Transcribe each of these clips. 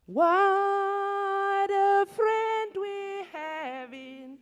What a friend we have in.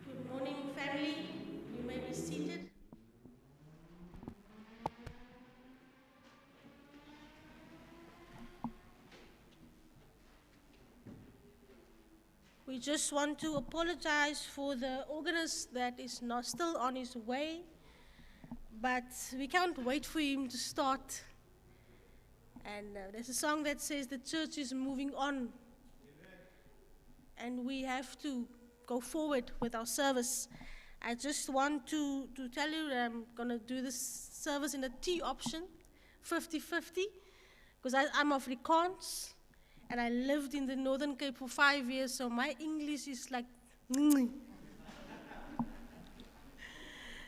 Good morning, family. You may be seated. We just want to apologize for the organist that is not still on his way, but we can't wait for him to start. And there's a song that says the church is moving on, and we have to go forward with our service. I just want to tell you that I'm going to do this service in a T option, 50-50, because I'm Afrikaans, and I lived in the Northern Cape for 5 years, so my English is like...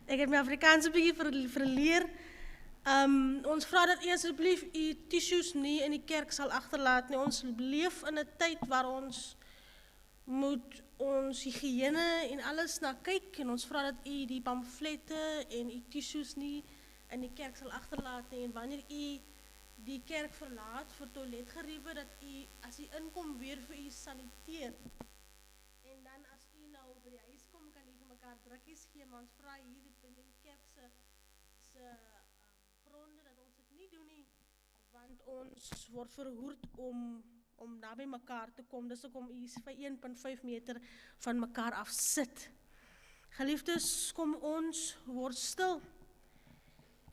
Ek het my Afrikaans 'n bietjie verleer. Ons vra dat u asseblief u tissues nie in die kerk sal agterlaat nie. Ons leef in 'n tyd waar ons moet ons higiëne en alles na kyk en ons vra dat u die pamflette en u tissues nie in die kerk sal agterlaat nie en wanneer u die kerk verlaat vir toiletgeriewe dat u as u inkom weer vir u saniteer. En dan as u nou by die huis kom kan u vir mekaar drukkies gee, maar ons vra hier in die kerk se gronde dat ons dit nie doen nie want ons word verhoed om naby mekaar te kom. Dus kom u vir 1.5 meter van mekaar af sit. Geliefdes, kom ons word stil.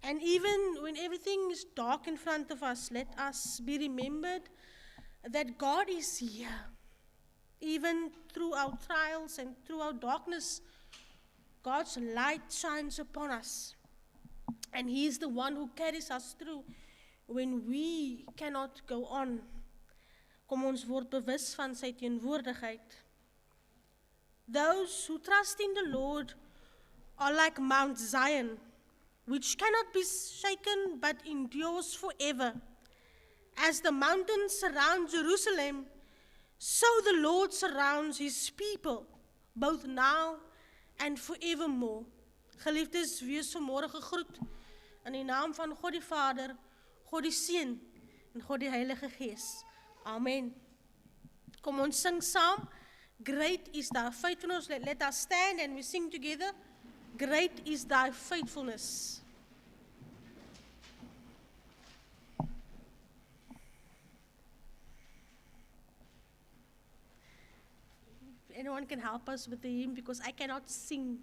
And even when everything is dark in front of us, let us be remembered that God is here. Even through our trials and through our darkness, God's light shines upon us. And He is the one who carries us through when we cannot go on. Kom ons word bewus van sy teenwoordigheid. Those who trust in the Lord are like Mount Zion, which cannot be shaken but endures forever. As the mountains surround Jerusalem, so the Lord surrounds his people, both now and forevermore. Geliefdes, wees vanmôre gegroet in die naam van God die Vader, God die Seun en God die Heilige Gees. Amen. Kom ons sing saam. Great is thy faithfulness. Let us stand and we sing together. Great is thy faithfulness. If anyone can help us with the hymn, because I cannot sing.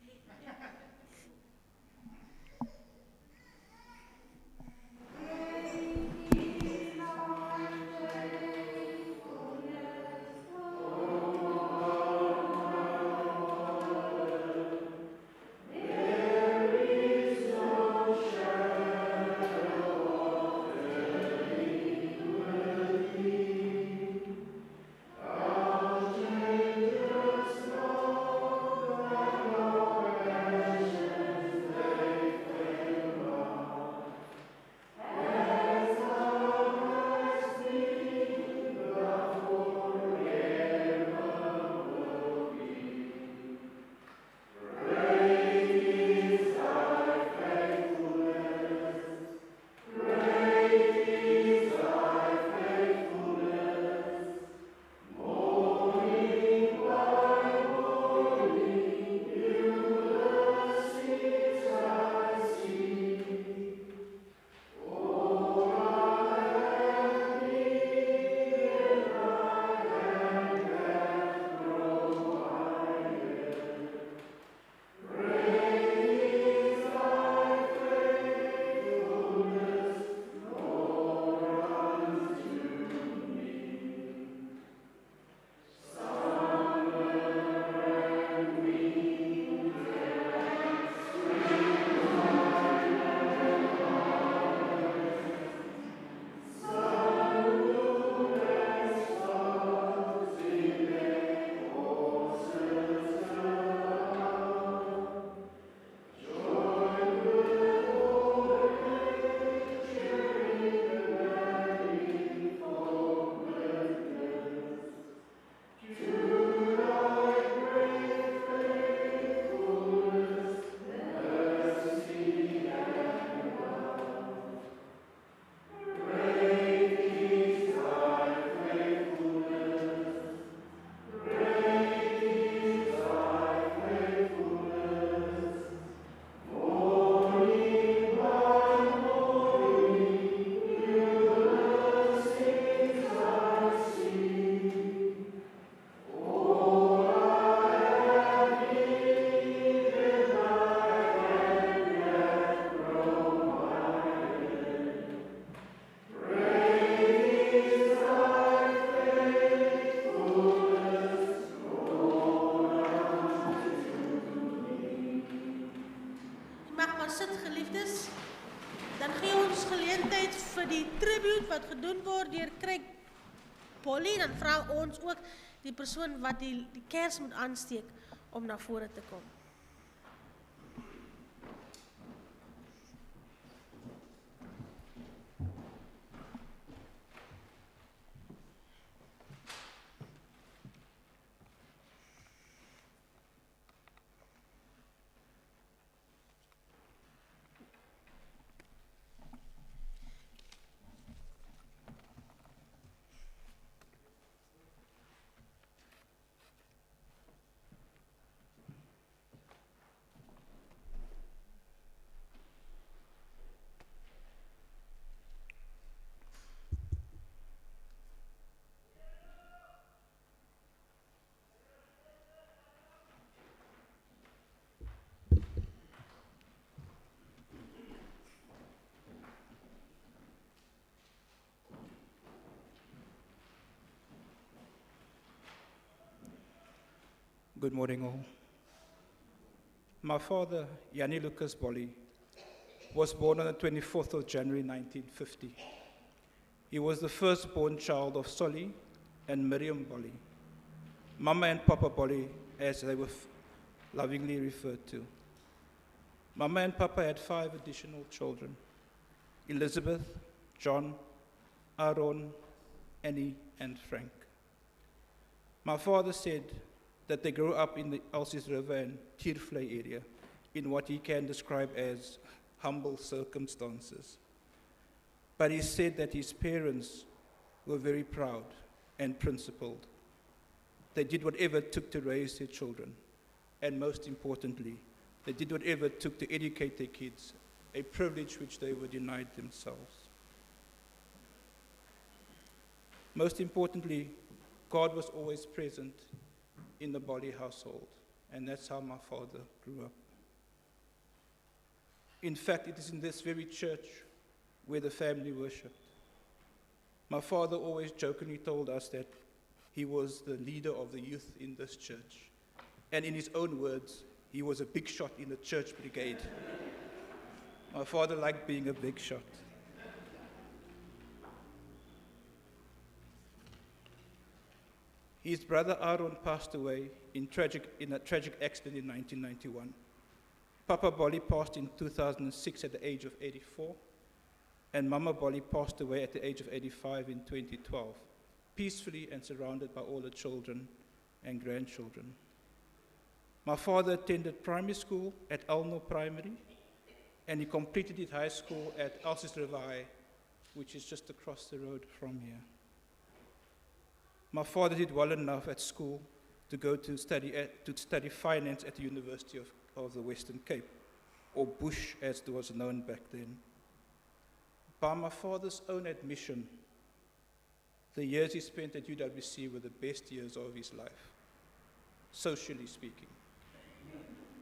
Wat gedoen word deur Bolley, dan vra ons ook die persoon wat die kers moet aansteek om na vore te kom. Good morning, all. My father, Jannie Bolley, was born on the 24th of January 1950. He was the firstborn child of Solly and Miriam Bolley, Mama and Papa Bolley, as they were lovingly referred to. Mama and Papa had 5 additional children: Elizabeth, John, Aaron, Annie, and Frank. My father said that they grew up in the Elsies River and Tiervlei area in what he can describe as humble circumstances. But he said that his parents were very proud and principled. They did whatever it took to raise their children, and most importantly, they did whatever it took to educate their kids, a privilege which they were denied themselves. Most importantly, God was always present in the Bolley household, and that's how my father grew up. In fact, it is in this very church where the family worshipped. My father always jokingly told us that he was the leader of the youth in this church. And in his own words, he was a big shot in the church brigade. My father liked being a big shot. His brother Aaron passed away in a tragic accident in 1991. Papa Bolley passed in 2006 at the age of 84, and Mama Bolley passed away at the age of 85 in 2012, peacefully and surrounded by all the children and grandchildren. My father attended primary school at Elno Primary, and he completed his high school at Elsies River High, which is just across the road from here. My father did well enough at school to go to study finance at the University of the Western Cape, or Bush as it was known back then. By my father's own admission, the years he spent at UWC were the best years of his life, socially speaking.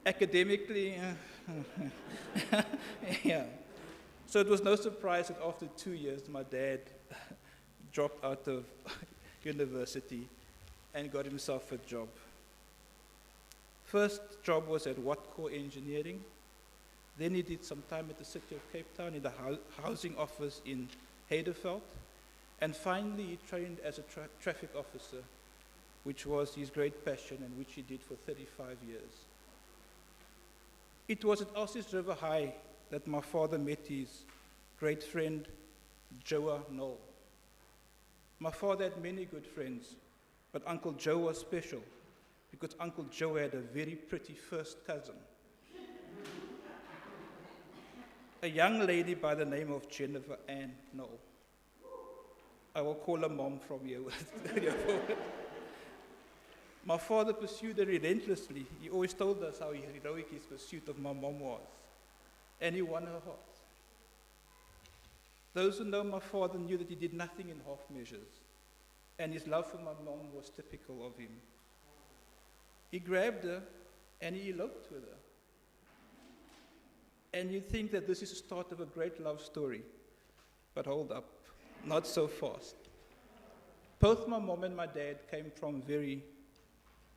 Academically, yeah. So it was no surprise that after 2 years, my dad dropped out of university and got himself a job. First job was at Watco Engineering. Then he did some time at the City of Cape Town in the housing office in Heideveld. And finally, he trained as a traffic officer, which was his great passion and which he did for 35 years. It was at Elsies River High that my father met his great friend, Joa Knoll. My father had many good friends, but Uncle Joe was special because Uncle Joe had a very pretty first cousin, a young lady by the name of Jennifer Ann Knoll. I will call her Mom from here. My father pursued her relentlessly. He always told us how heroic his pursuit of my mom was, and he won her heart. Those who know my father knew that he did nothing in half measures, and his love for my mom was typical of him. He grabbed her and he eloped with her. And you'd think that this is the start of a great love story, but hold up, not so fast. Both my mom and my dad came from very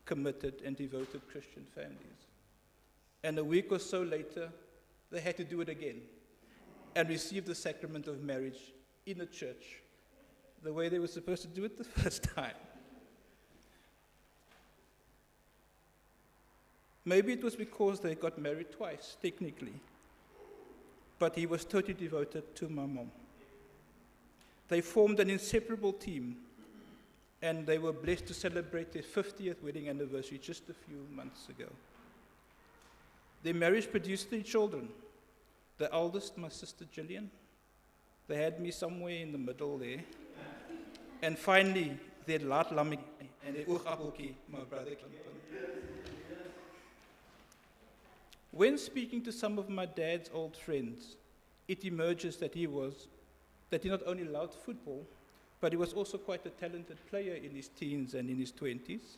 committed and devoted Christian families. And a week or so later, they had to do it again and receive the sacrament of marriage in a church the way they were supposed to do it the first time. Maybe it was because they got married twice, technically, but he was totally devoted to my mom. They formed an inseparable team, and they were blessed to celebrate their 50th wedding anniversary just a few months ago. Their marriage produced 3 children. The eldest, my sister Gillian. They had me somewhere in the middle there. And finally, their laat lammetjie and their oogappeltjie, my brother Clinton. When speaking to some of my dad's old friends, it emerges that he not only loved football, but he was also quite a talented player in his teens and in his 20s.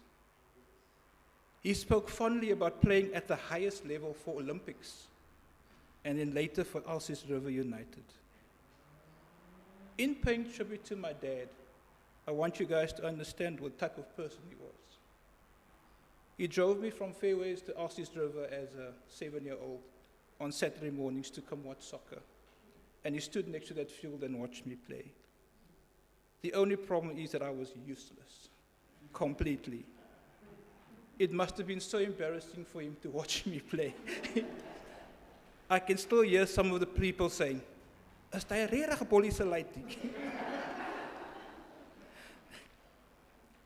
He spoke fondly about playing at the highest level for Olympics, and then later for Elsies River United. In paying tribute to my dad, I want you guys to understand what type of person he was. He drove me from Fairways to Elsies River as a 7-year-old on Saturday mornings to come watch soccer. And he stood next to that field and watched me play. The only problem is that I was useless, completely. It must have been so embarrassing for him to watch me play. I can still hear some of the people saying, "Is jy regtig Bolley se laitie?"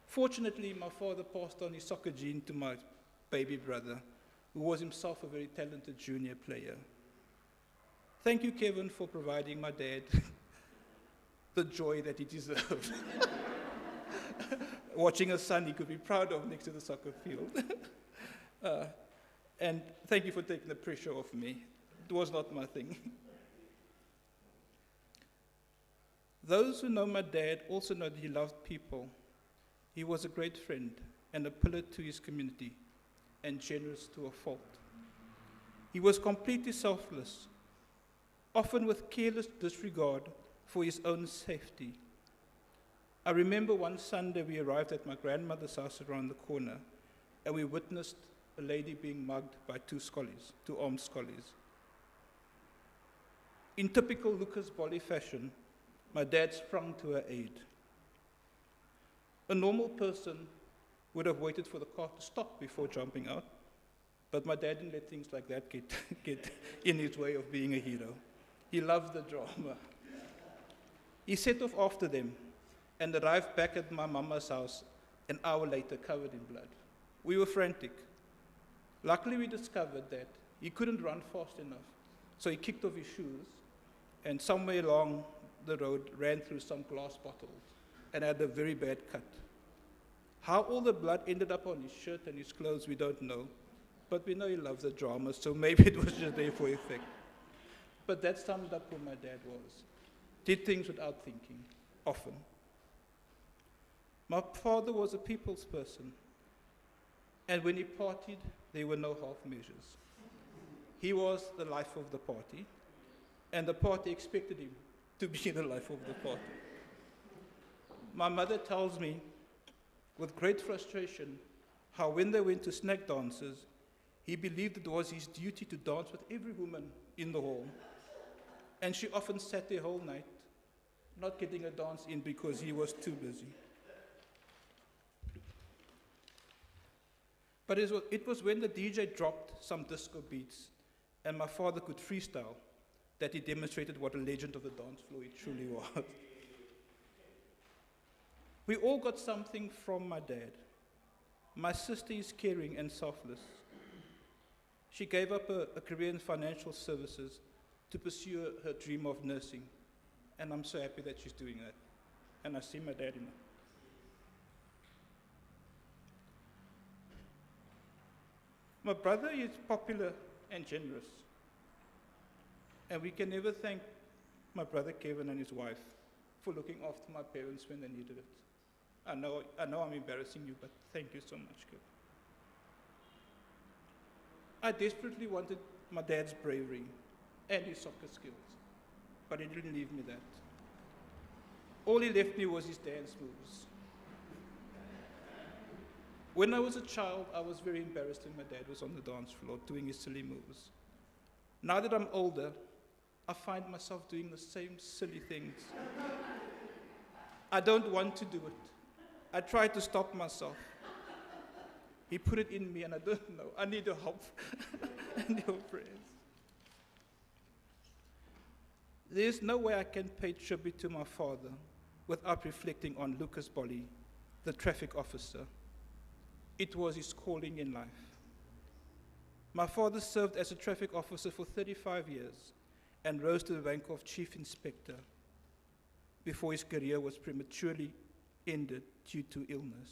Fortunately, my father passed on his soccer gene to my baby brother, who was himself a very talented junior player. Thank you, Kevin, for providing my dad the joy that he deserved. Watching a son he could be proud of next to the soccer field. And thank you for taking the pressure off me. It was not my thing. Those who know my dad also know that he loved people. He was a great friend and a pillar to his community, and generous to a fault. He was completely selfless, often with careless disregard for his own safety. I remember one Sunday we arrived at my grandmother's house around the corner, and we witnessed a lady being mugged by two armed scholars. In typical Lucas Bolley fashion, my dad sprung to her aid. A normal person would have waited for the car to stop before jumping out, but my dad didn't let things like that get in his way of being a hero. He loved the drama. He set off after them and arrived back at my mama's house an hour later covered in blood. We were frantic. Luckily, we discovered that he couldn't run fast enough, so he kicked off his shoes and somewhere along the road ran through some glass bottles and had a very bad cut. How all the blood ended up on his shirt and his clothes, we don't know, but we know he loves the drama, so maybe it was just there for effect. But that summed up who my dad was. Did things without thinking, often. My father was a people's person, and when he partied, there were no half measures. He was the life of the party, and the party expected him to be the life of the party. My mother tells me, with great frustration, how when they went to snack dances, he believed it was his duty to dance with every woman in the hall. And she often sat there whole night, not getting a dance in because he was too busy. But it was when the DJ dropped some disco beats and my father could freestyle that he demonstrated what a legend of the dance floor he truly was. We all got something from my dad. My sister is caring and selfless. She gave up a career in financial services to pursue her dream of nursing, and I'm so happy that she's doing that. And I see my dad in her. My brother is popular and generous, and we can never thank my brother Kevin and his wife for looking after my parents when they needed it. I know I'm embarrassing you, but thank you so much, Kevin. I desperately wanted my dad's bravery and his soccer skills, but he didn't leave me that. All he left me was his dance moves. When I was a child, I was very embarrassed when my dad was on the dance floor doing his silly moves. Now that I'm older, I find myself doing the same silly things. I don't want to do it. I try to stop myself. He put it in me, and I don't know. I need your help and your prayers. There's no way I can pay tribute to my father without reflecting on Lucas Bolley, the traffic officer. It was his calling in life. My father served as a traffic officer for 35 years and rose to the rank of chief inspector before his career was prematurely ended due to illness.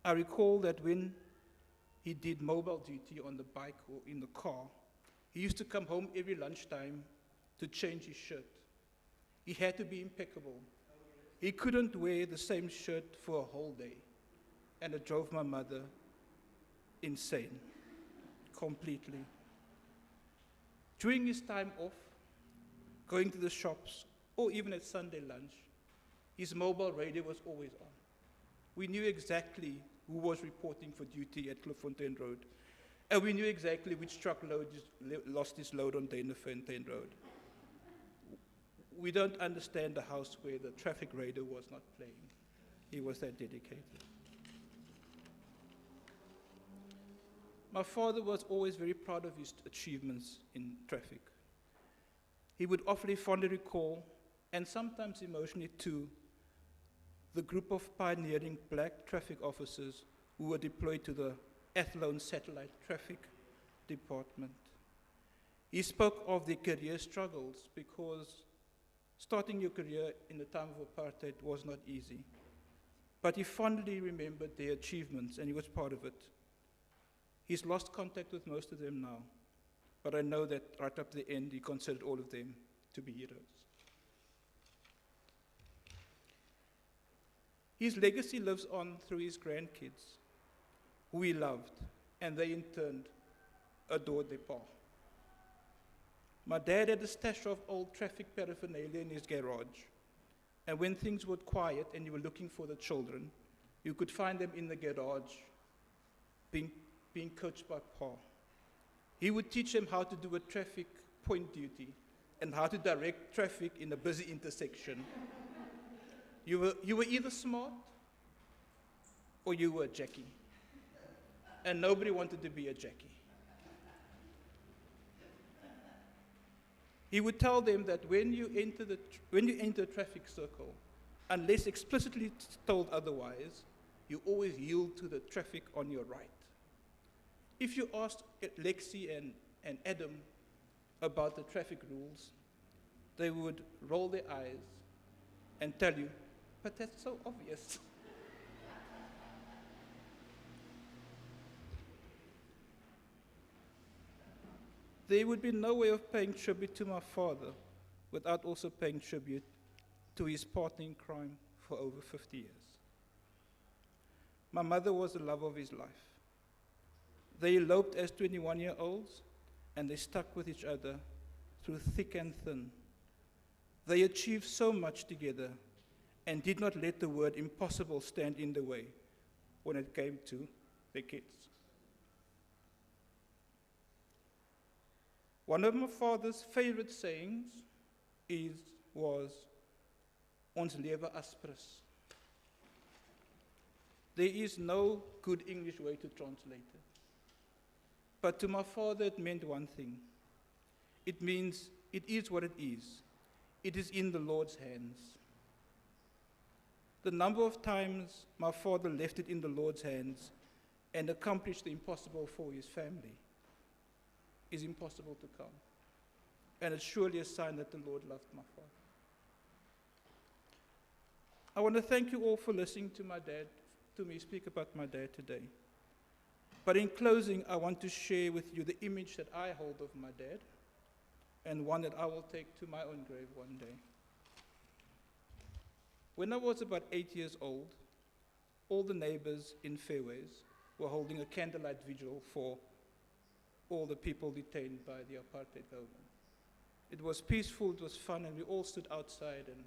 I recall that when he did mobile duty on the bike or in the car, he used to come home every lunchtime to change his shirt. He had to be impeccable. He couldn't wear the same shirt for a whole day, and it drove my mother insane, completely. During his time off, going to the shops, or even at Sunday lunch, his mobile radio was always on. We knew exactly who was reporting for duty at Klipfontein Road, and we knew exactly which truck lost its load on Danafontein Road. We don't understand a house where the traffic radio was not playing. He was that dedicated. My father was always very proud of his achievements in traffic. He would often fondly recall, and sometimes emotionally too, the group of pioneering black traffic officers who were deployed to the Athlone Satellite Traffic Department. He spoke of their career struggles because starting your career in the time of apartheid was not easy. But he fondly remembered their achievements, and he was part of it. He's lost contact with most of them now, but I know that right up to the end, he considered all of them to be heroes. His legacy lives on through his grandkids, who he loved, and they in turn adored their pa. My dad had a stash of old traffic paraphernalia in his garage, and when things were quiet and you were looking for the children, you could find them in the garage being coached by pa. He would teach them how to do a traffic point duty and how to direct traffic in a busy intersection. You were either smart or you were a Jackie, and nobody wanted to be a Jackie. He would tell them that when you enter a traffic circle, unless explicitly told otherwise, you always yield to the traffic on your right. If you asked Lexi and Adam about the traffic rules, they would roll their eyes and tell you, but that's so obvious. There would be no way of paying tribute to my father without also paying tribute to his partner in crime for over 50 years. My mother was the love of his life. They eloped as 21-year-olds, and they stuck with each other through thick and thin. They achieved so much together and did not let the word impossible stand in the way when it came to their kids. One of my father's favorite sayings was, ons lewe aspres. There is no good English way to translate it. But to my father, it meant one thing. It means it is what it is. It is in the Lord's hands. The number of times my father left it in the Lord's hands and accomplished the impossible for his family is impossible to count. And it's surely a sign that the Lord loved my father. I want to thank you all for listening to me speak about my dad today. But in closing, I want to share with you the image that I hold of my dad and one that I will take to my own grave one day. When I was about 8 years old, all the neighbors in Fairways were holding a candlelight vigil for all the people detained by the apartheid government. It was peaceful, it was fun, and we all stood outside and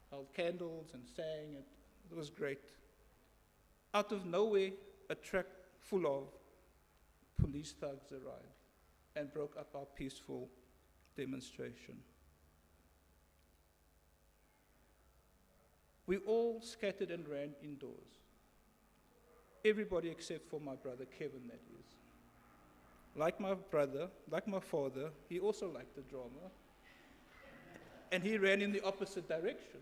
held candles and sang. It was great. Out of nowhere, a truck full of police thugs arrived and broke up our peaceful demonstration. We all scattered and ran indoors. Everybody except for my brother Kevin, that is. Like my brother, like my father, he also liked the drama, and he ran in the opposite direction.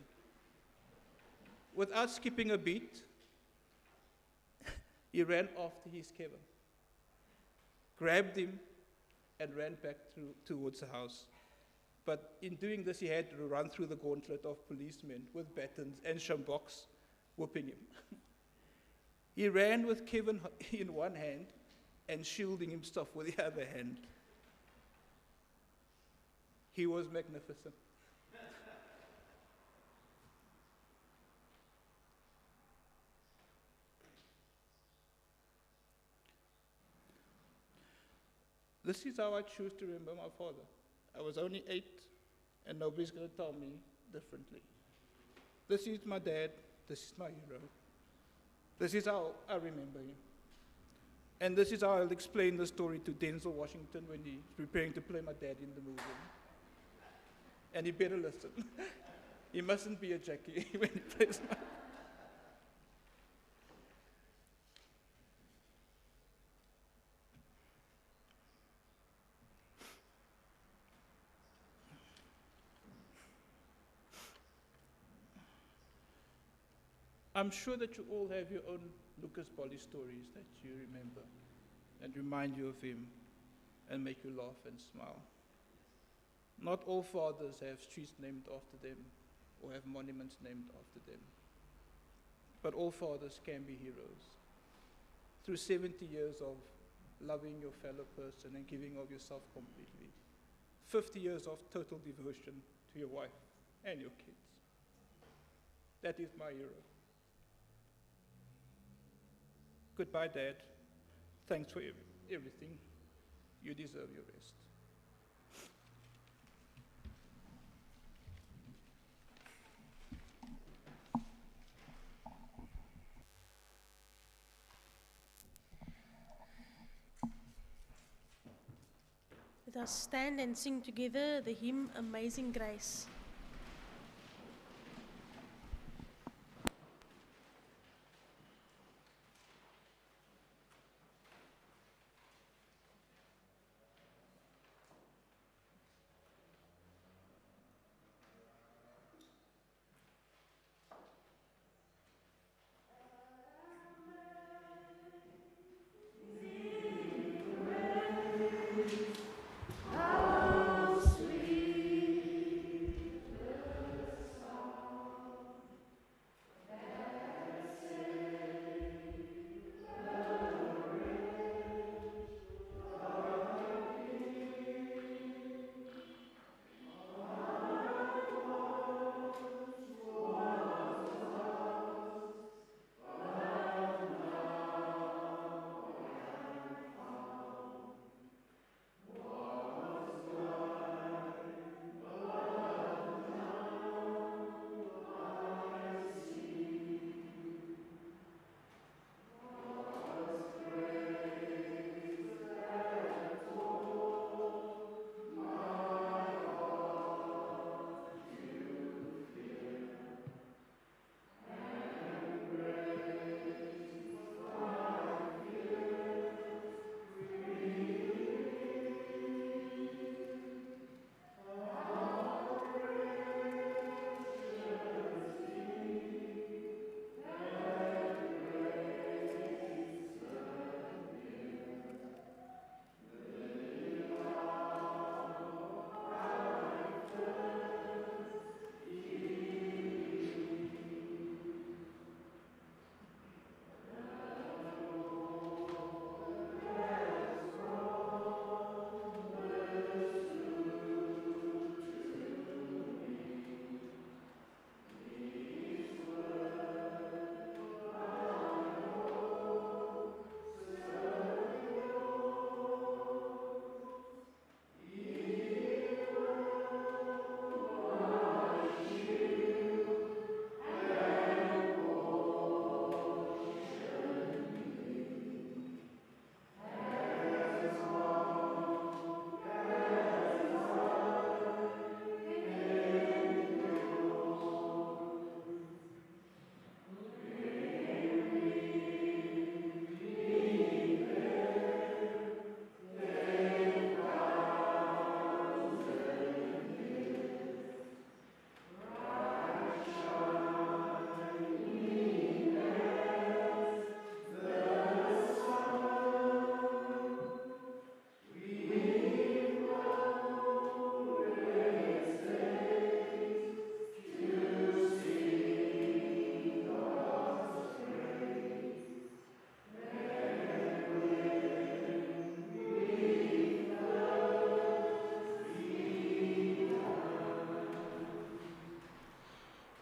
Without skipping a beat, he ran after his Kevin, grabbed him, and ran back towards the house. But in doing this, he had to run through the gauntlet of policemen with batons and shamboks whooping him. He ran with Kevin in one hand and shielding himself with the other hand. He was magnificent. This is how I choose to remember my father. I was only 8, and nobody's going to tell me differently. This is my dad. This is my hero. This is how I remember him. And this is how I'll explain the story to Denzel Washington when he's preparing to play my dad in the movie. And he better listen. He mustn't be a Jackie when he plays my dad. I'm sure that you all have your own Lucas Bolley stories that you remember and remind you of him and make you laugh and smile. Not all fathers have streets named after them or have monuments named after them. But all fathers can be heroes. Through 70 years of loving your fellow person and giving of yourself completely. 50 years of total devotion to your wife and your kids. That is my hero. Goodbye, Dad. Thanks for everything. You deserve your rest. Let us stand and sing together the hymn Amazing Grace.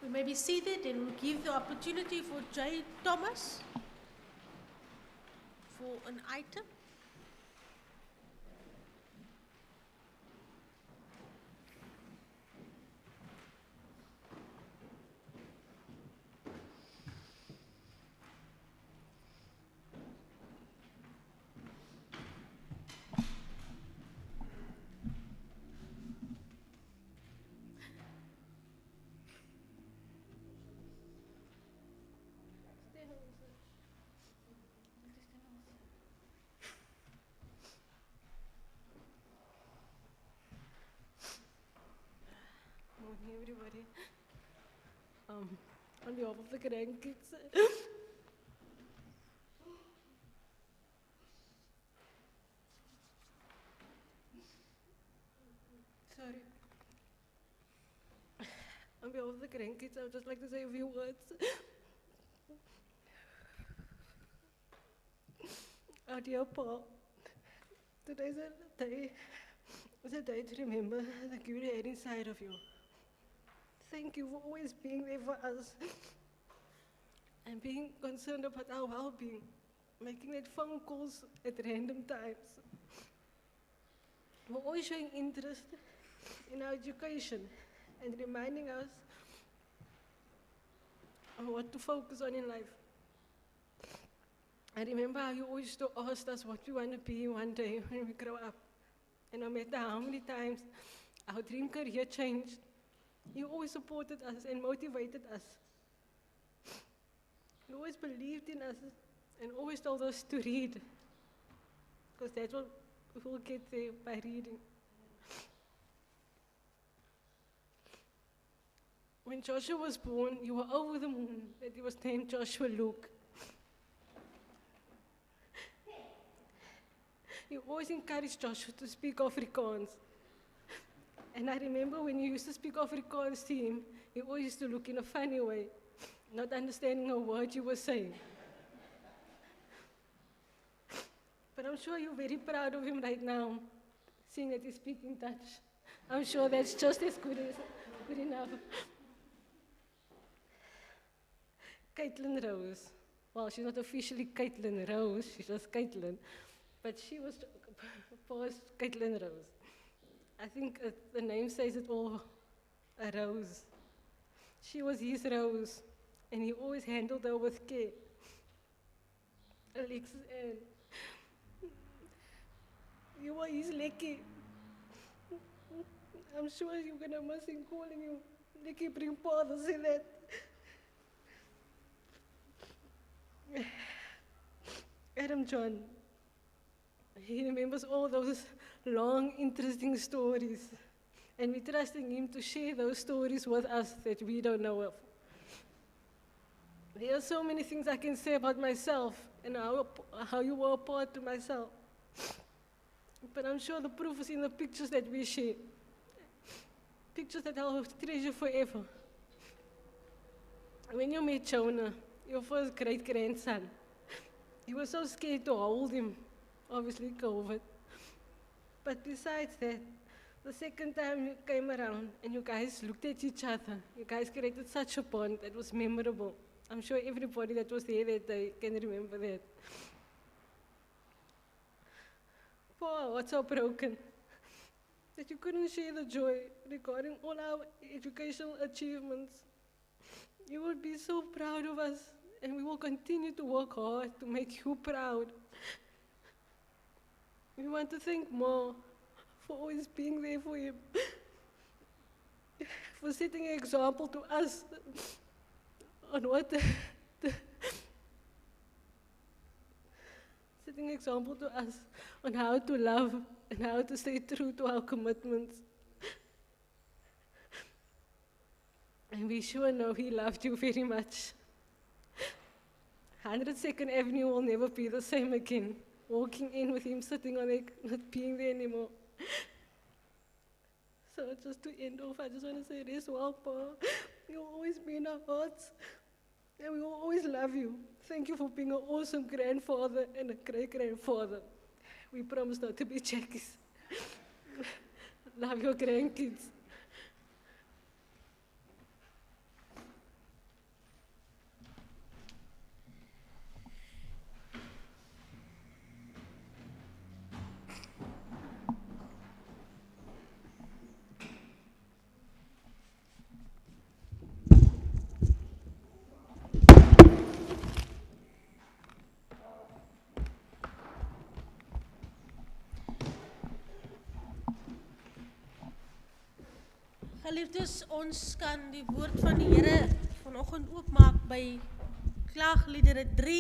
We may be seated and we'll give the opportunity for J. Thomas for an item. Morning, everybody. on behalf of the grandkids. Sorry. On behalf of the grandkids, I would just like to say a few words. Our dear Pa, today's a day. It's a day to remember the good you had inside of you. Thank you for always being there for us and being concerned about our well-being, making that phone calls at random times. For always showing interest in our education and reminding us of what to focus on in life. I remember how you always used to ask us what we want to be one day when we grow up. And no matter how many times our dream career changed, you always supported us and motivated us. You always believed in us and always told us to read, because that's what we will get there by reading. When Joshua was born, you were over the moon that he was named Joshua Luke. You always encouraged Joshua to speak Afrikaans. And I remember when you used to speak Afrikaans to him, he always used to look in a funny way, not understanding a word you were saying. But I'm sure you're very proud of him right now, seeing that he's speaking Dutch. I'm sure that's just as good enough. Caitlin Rose. Well, she's not officially Caitlin Rose, she's just Caitlin. But she was Caitlin Rose. I think the name says it all, a rose. She was his rose, and he always handled her with care. Alexis Ann, you were his Lekkie. I'm sure you're gonna miss him calling you Lekkie bring father, say that. Adam John, he remembers all those long, interesting stories, and we're trusting him to share those stories with us that we don't know of. There are so many things I can say about myself and how you were a part to myself. But I'm sure the proof is in the pictures that we share. Pictures that I'll treasure forever. When you met Jonah, your first great-grandson, you were so scared to hold him, obviously COVID. But besides that, the second time you came around and you guys looked at each other, you guys created such a bond that was memorable. I'm sure everybody that was there that day can remember that. Paul, what's so broken? That you couldn't share the joy regarding all our educational achievements. You would be so proud of us, and we will continue to work hard to make you proud. We want to thank Ma for always being there for him, for setting an example to us on what setting an example to us on how to love and how to stay true to our commitments. And we sure know he loved you very much. 102nd Avenue will never be the same again. Walking in with him sitting on it, not being there anymore. So just to end off, I just want to say this, well, Pa, you'll always be in our hearts, and we will always love you. Thank you for being an awesome grandfather and a great-grandfather. We promise not to be Jackies. Love your grandkids. Geliefdes, ons kan die woord van die Here vanoggend oopmaak by Klaagliedere 3.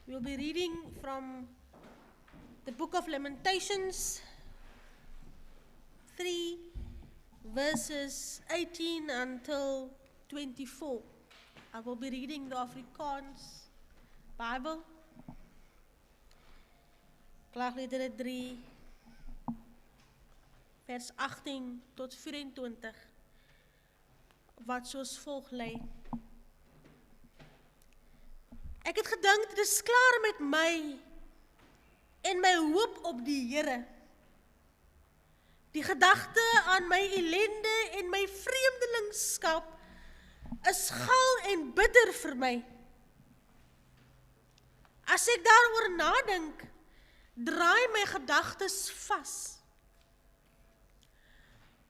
We'll be reading from the book of Lamentations 3, verses 18 until 24. I will be reading the Afrikaans Bible. Klaagliedere 3, vers 18 tot 24, wat soos volg lei. Ek het gedink, dit is klaar met my en my hoop op die Here. Die gedagte aan my ellende en my vreemdelingskap is gal en bitter vir my. As ek daaroor nadink, draai my gedagtes vas.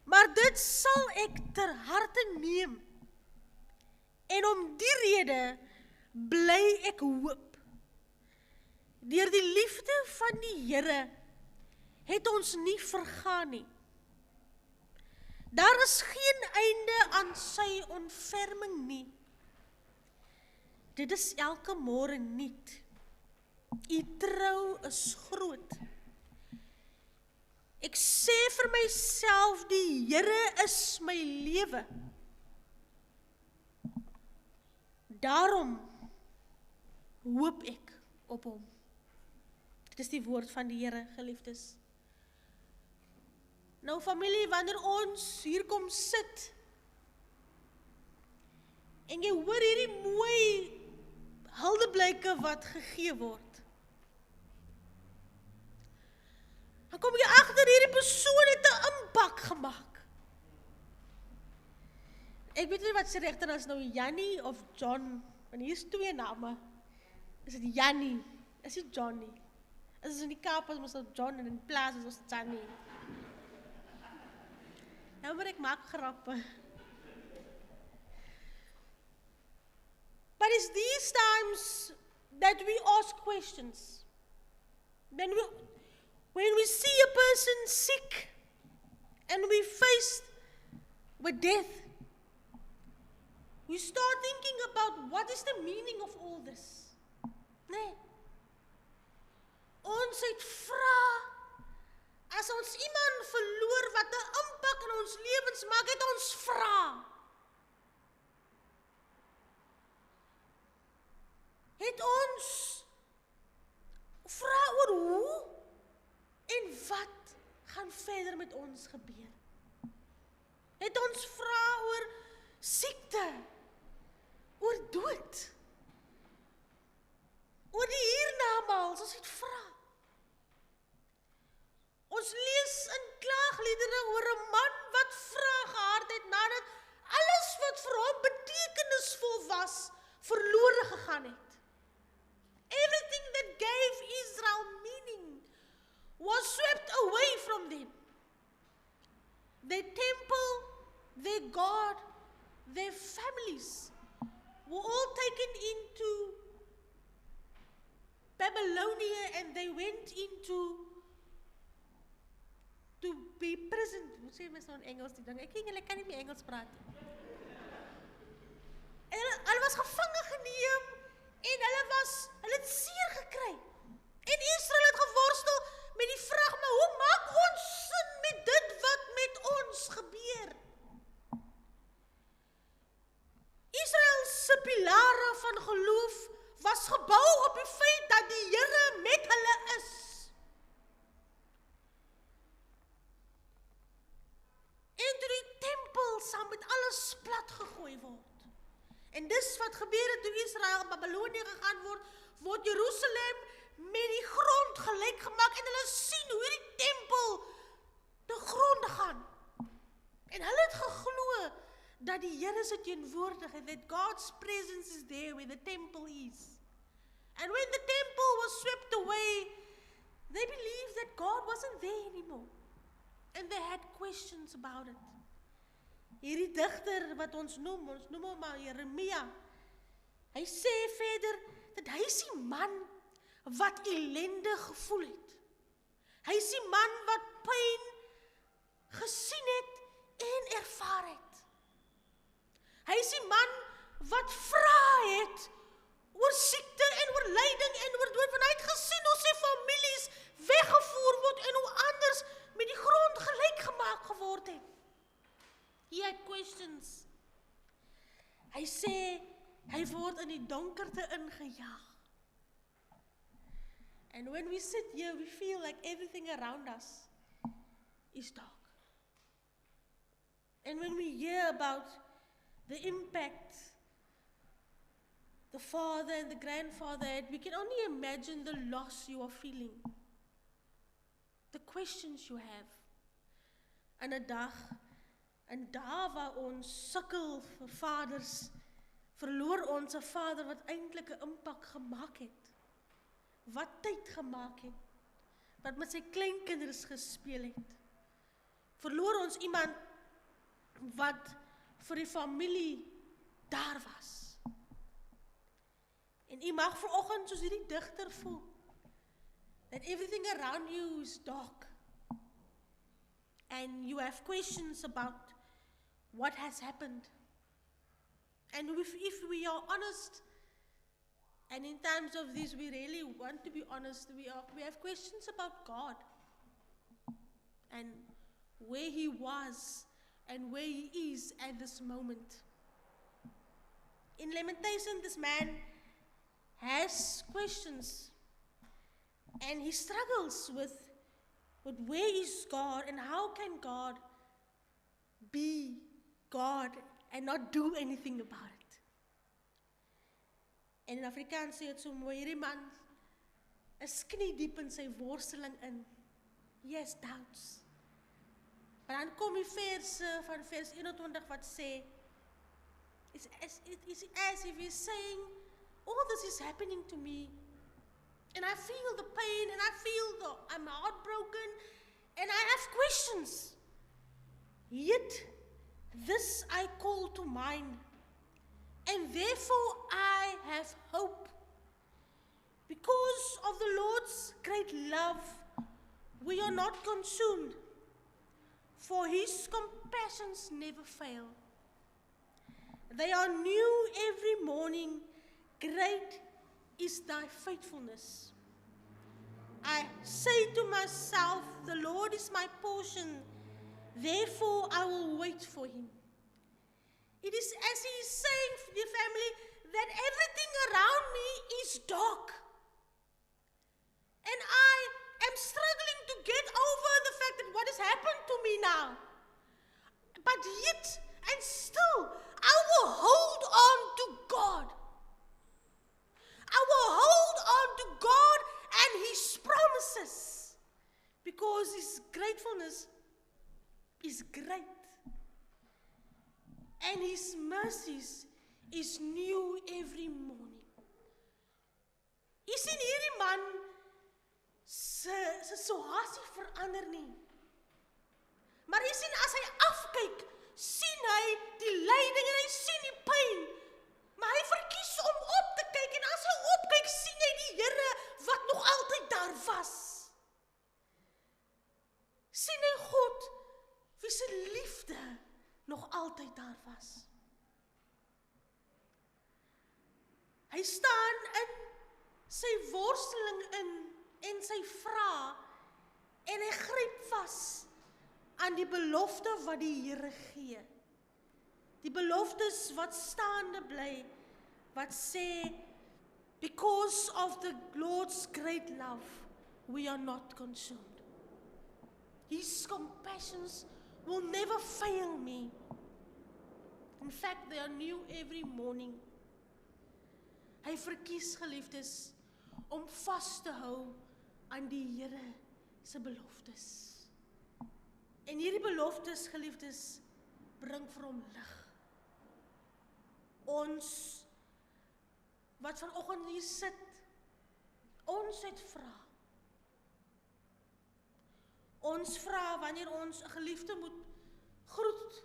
Maar dit sal ek ter harte neem. En om die rede bly ek hoop. Deur die liefde van die Here het ons nie vergaan nie. Daar is geen einde aan sy ontferming nie. Dit is elke môre nuut. U trou is groot. Ek sê vir myself, die Here is my lewe. Daarom hoop ek op hom. Dit is die woord van die Here, geliefdes. Nou familie, wanneer ons hier kom sit, en jy hoor hierdie mooi huldeblyke wat gegee word, dan kom jy agter hierdie persoon het 'n impak gemaak. Ek weet nie wat sy regter is nou, Jannie of John, want hier is 2 name. Is dit Jannie? Is dit Johnny? Is in die Kaap is ons John en in die plaas is ons Jannie. Nou maar ek maak grappe. But it's these times that we ask questions. When we see a person sick and we faced with death, we start thinking about what is the meaning of all this. Nee. Ons het vra, as ons iemand verloor wat 'n impak in ons lewens maak, het ons vra. Het ons vra oor hoe en wat gaan verder met ons gebeur. Het ons vra oor siekte, oor dood, oor die hiernamaals, ons het vra. Ons lees in klaagliedere oor 'n man wat vra gehad het nadat alles wat vir hom betekenisvol was, verlore gegaan het. Everything that gave Israel meaning was swept away from them. Their temple, their God, their families were all taken into Babylonia and they went into to be present. Hoe sê mens nou in Engels die ding? Ek kan nie meer Engels praat. En hulle was gevange geneem en hulle het seer gekry. En Israel het geworstel met die vraag, maar hoe maak ons sin met dit wat met ons gebeur? Israel se pilare van geloof was gebou op die feit dat die Here met hulle is. En toe die tempel saam met alles plat gegooi word. En dis wat gebeur het toe Israel Babylonië gegaan word Jerusalem met die grond gelyk gemaak en hulle sien hoe die tempel te gronde gaan. En hulle het geglo dat die Here se teenwoordigheid, that God's presence is there where the temple is. And when the temple was swept away, they believed that God wasn't there anymore. And they had questions about it. Hierdie digter wat ons noem hom maar Jeremia, hy sê verder, dat hy is die man wat ellende gevoel het. Hy is die man wat pyn gesien het en ervaar het. Hy is die man wat vra het oor siekte en oor lyding en oor dood, want hy het gesien hoe sy families weggevoer word en hoe anders met die grond gelyk gemaak geword het. He had questions. Hy sê, Hy word in die donkerte ingejaag. And when we sit here, we feel like everything around us is dark. And when we hear about the impact the father and the grandfather had, we can only imagine the loss you are feeling, the questions you have. En 'n dag, en daar waar ons sukkel vir vaders, verloor ons 'n vader wat eintlik 'n impak gemaak het. Wat tyd gemaak het. Wat met sy kleinkinders gespeel het. Verloor ons iemand wat vir die familie daar was. En u mag vanoggend soos hierdie digter voel, that everything around you is dark. And you have questions about what has happened. And if we are honest, and in times of this we really want to be honest, we have questions about God. And where he was, and where he is at this moment. In Lamentation, this man has questions, and he struggles with where is God, and how can God be God and not do anything about it. En in Afrikaans sê het so mooi, hierdie man is knie diep in sy worsteling in. He has doubts. Maar dan kom die verse van vers 21 wat sê, it's as if he's saying, all this is happening to me, and I feel the pain, and I'm heartbroken, and I have questions. Yet, this I call to mind, and therefore I have hope. Because of the Lord's great love, we are not consumed, for his compassions never fail. They are new every morning. Great is thy faithfulness. I say to myself, the Lord is my portion, therefore I will wait for him. It is as he is saying to the family that everything around me is dark. And I am struggling to get over the fact that what has happened to me now. But yet, and still, I will hold on to God. I will hold on to God and his promises, because his gratefulness is great. And his mercies is new every morning. Jy sien hierdie man sy situasie verander nie. Maar jy sien as hy afkyk, sien hy die lyding en hy sien die pyn. Maar hy verkies om op te kyk, en as hy opkyk, sien hy die Here wat nog altyd daar was. Sien hy God wie se liefde nog altyd daar was. Hy staan in sy worsteling in en sy vra, en hy gryp vas aan die belofte wat die Here gee. Die beloftes wat staande bly, wat sê, because of the Lord's great love, we are not consumed. His compassions will never fail me. In fact, they are new every morning. Hy verkies, geliefdes, om vas te hou aan die Here se beloftes. En hierdie beloftes, geliefdes, bring vir hom lig. Ons, wat vanoggend hier sit, ons het vra. Ons vra, wanneer ons 'n geliefde moet groet,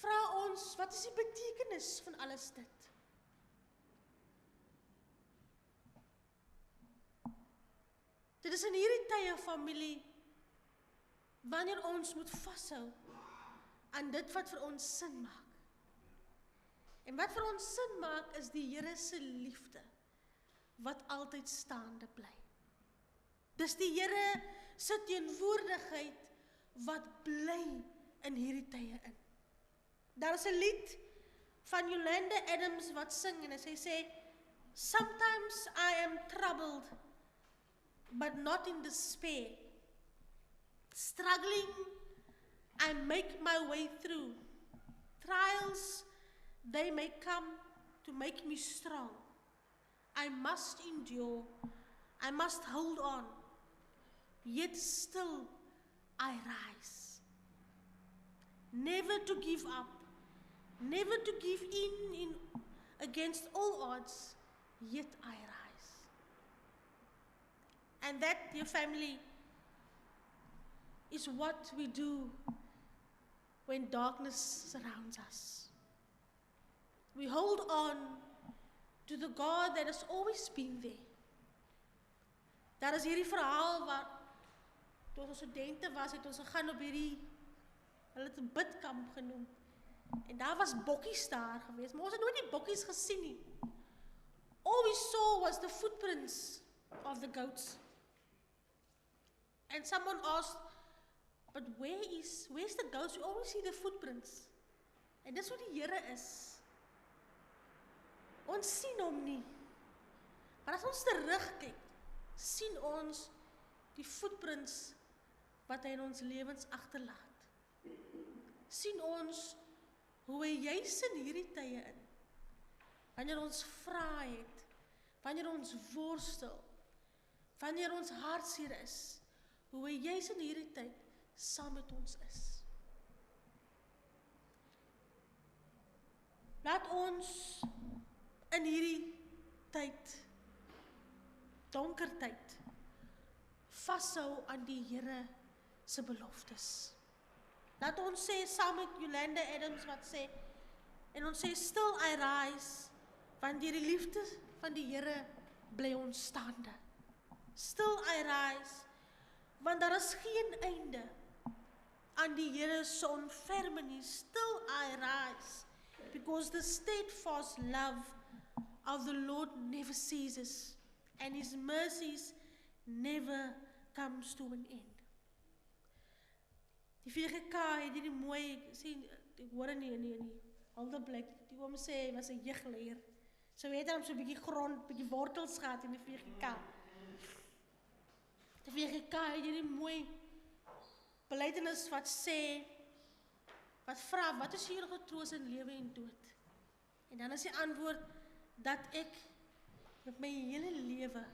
vra ons, wat is die betekenis van alles dit? Dit is in hierdie tye, familie, wanneer ons moet vashou aan dit wat vir ons sin maak. En wat vir ons sin maak, is die Here se liefde, wat altyd staande bly. Dis die Here se teenwoordigheid, wat bly in hierdie tye in. Daar is 'n lied van Yolanda Adams wat sing en sy sê, sometimes I am troubled, but not in despair. Struggling, I make my way through. Trials, they may come to make me strong. I must endure, I must hold on, yet still I rise. Never to give up, never to give in against all odds, yet I rise. And that, dear family, is what we do when darkness surrounds us. We hold on to the God that has always been there. Daar is hierdie verhaal waar, toe ons studente was, het ons gegaan op hierdie, hulle het 'n bidkamp genoem. En daar was bokkies daar gewees, maar ons het nooit die bokkies gesien nie. All we saw was the footprints of the goats. And someone asked, but where's the goats? We always see the footprints. En dis wat die Here is. Ons sien hom nie. Maar as ons terugkyk, sien ons die footprints wat hy in ons lewens agterlaat. Sien ons hoe hy juis in hierdie tye in, wanneer ons vra het, wanneer ons worstel, wanneer ons hartseer is, hoe hy juis in hierdie tyd saam met ons is. Laat ons in hierdie tyd, donker tyd, vashou aan die Here se beloftes. Laat ons sê saam met Yolanda Adams wat sê, en ons sê, still I rise, want deur die liefde van die Here bly ons staande. Still I rise, want daar is geen einde aan die Here se onvermoening. Still I rise, because the steadfast love of the Lord never ceases, and His mercies never comes to an end. Die VGK het hierdie mooi, ek hoor nie in die Haldeblik, die oom sê, hy was 'n jeugleier. So het hom so 'n bietjie grond, bietjie wortels gehad in die VGK. Die VGK het hierdie mooi belydenis wat sê, wat vra, wat is hier getroos in lewe en dood? En dan is die antwoord, dat ek met my hele lewe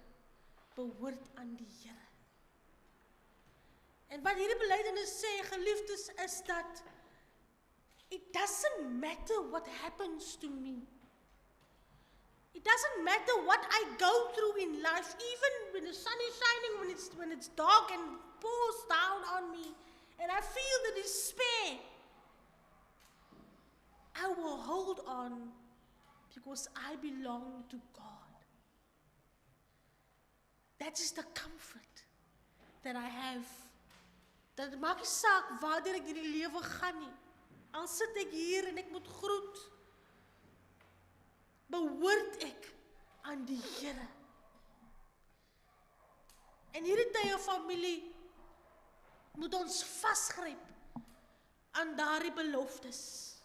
behoort aan die Here. En wat hierdie belydenis sê, geliefdes, is dat it doesn't matter what happens to me. It doesn't matter what I go through in life, even when the sun is shining, when it's dark and pours down on me, and I feel the despair, I will hold on because I belong to God. That is the comfort that I have. Dat maak nie saak waartoe ek hierdie lewe gaan nie. Al sit ek hier en ek moet groet, behoort ek aan die Here. En hierdie tye familie moet ons vasgryp aan daardie beloftes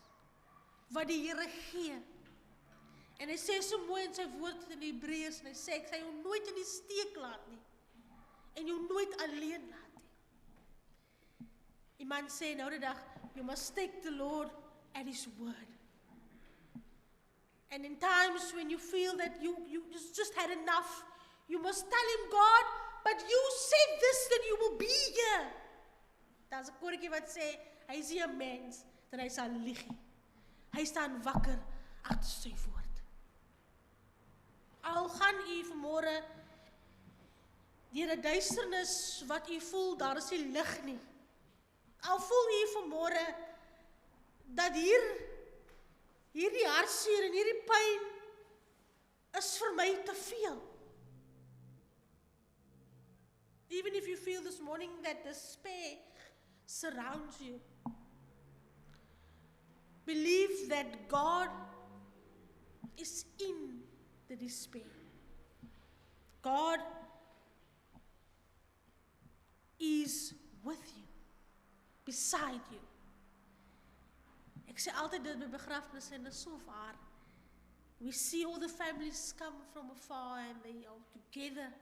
wat die Here gee. En hy sê so mooi in sy woord in Hebreërs, en hy sê, ek sal jou nooit in die steek laat nie, en jou nooit alleen laat nie. Iemand sê nou die dag, you must take the Lord at His word. And in times when you feel that you just had enough, you must tell Him, God, but you said this, that you will be here. Daar's 'n koortjie wat sê, hy is nie 'n mens, dat hy sal lieg nie. Hy staan wakker agter sy woord. Al gaan u vanmôre deur 'n duisternis wat u voel, daar is nie lig nie. Al voel u vanmôre dat hierdie hartseer en hierdie pyn is vir my te veel. Even if you feel this morning that despair surrounds you, believe that God is in the despair. God is with you, beside you. Ek sê altyd dit by begrafnisse en dit is so waar. We see all the families come from afar and they are together.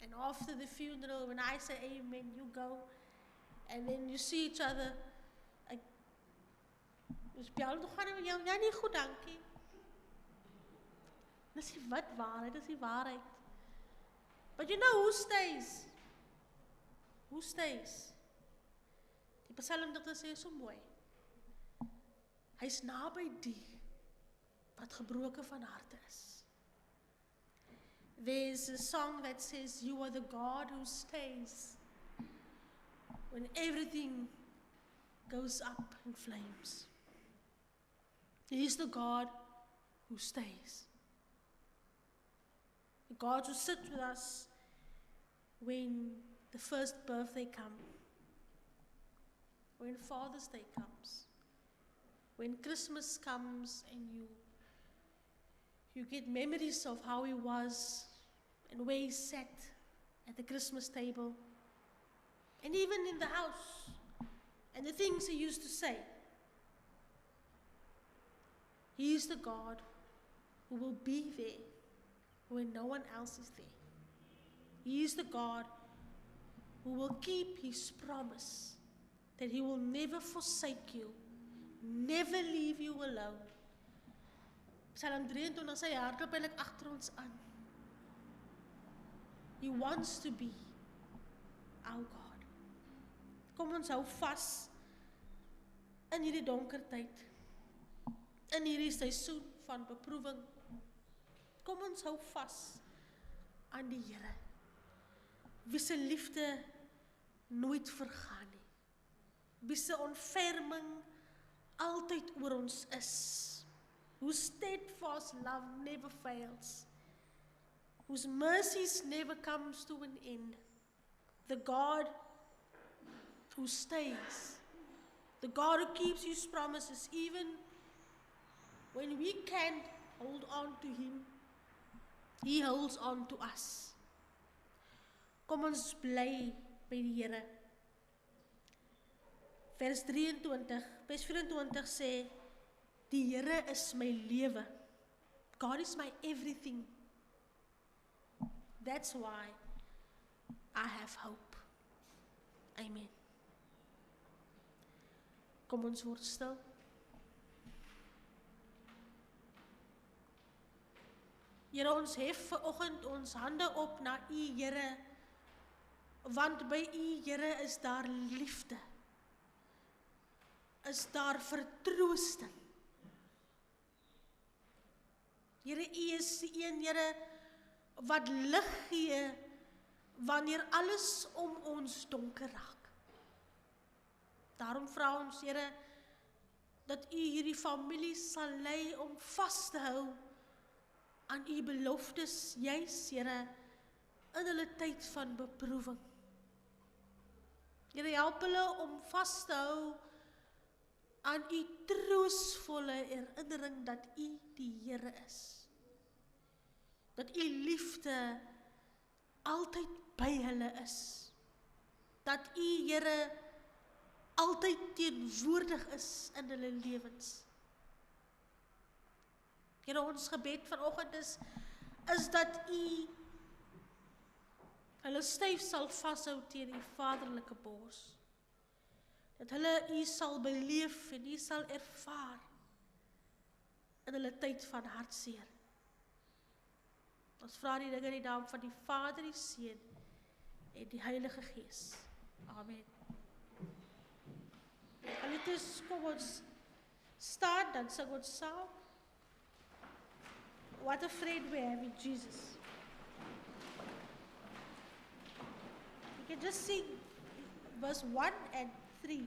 And after the funeral, when I say amen, you go. And then you see each other. Dus bij jou, gaan we jou, ja niet goed, dankie. Dat is wat waarheid, dat is die waarheid. But you know who stays? Who stays? Die psalmdigter sê so mooi. Hy is naby die wat gebroken van harte is. There's a song that says, you are the God who stays when everything goes up in flames. He is the God who stays. The God who sits with us when the first birthday comes, when Father's Day comes, when Christmas comes and you get memories of how he was and where he sat at the Christmas table, and even in the house, and the things he used to say. He is the God who will be there when no one else is there. He is the God who will keep his promise that he will never forsake you, never leave you alone. Psalm 23, sy hardloop eintlik agter ons aan. He wants to be our God. Kom ons hou vas in hierdie donker tyd, in hierdie seisoen van beproewing. Kom ons hou vas aan die Here, wie se liefde nooit vergaan nie, wie se ontferming altyd oor ons is, whose steadfast love never fails, whose mercies never comes to an end, the God who stays, the God who keeps his promises even when we can't hold on to him, he holds on to us. Kom ons bly by die Here. Vers 24 sê, die Here is my lewe. God is my everything. That's why I have hope. Amen. Kom ons word stil. Here, ons hef vanoggend ons hande op na U, Here, want by U, Here, is daar liefde, is daar vertroosting. Here, U is die een, Here, wat lig gee wanneer alles om ons donker raak. Daarom vra ons, Here, dat U hierdie familie sal lei om vas te hou aan U beloftes, juis, Here, in hulle tyd van beproewing. Here, help hulle om vas te hou aan U troostvolle herinnering dat U die Here is. Dat U liefde altyd by hulle is. Dat U, Here, altyd teenwoordig is in hulle lewens. Here, ons gebed vanoggend is dat U hulle styf sal vashou teen U vaderlike bors. Dat hulle U sal beleef en U sal ervaar in hulle tyd van hartseer. Ons vra die dinge in die naam van die Vader, die Seun en die Heilige Gees. Amen. En dit is, kom ons staan, dan sing ons saam. What a friend we have in Jesus. You can just sing verse 1 and 3.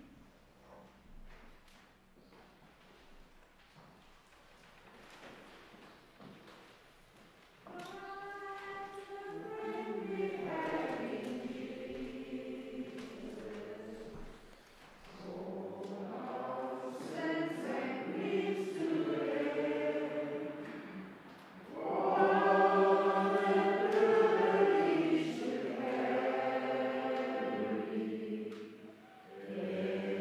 Yeah.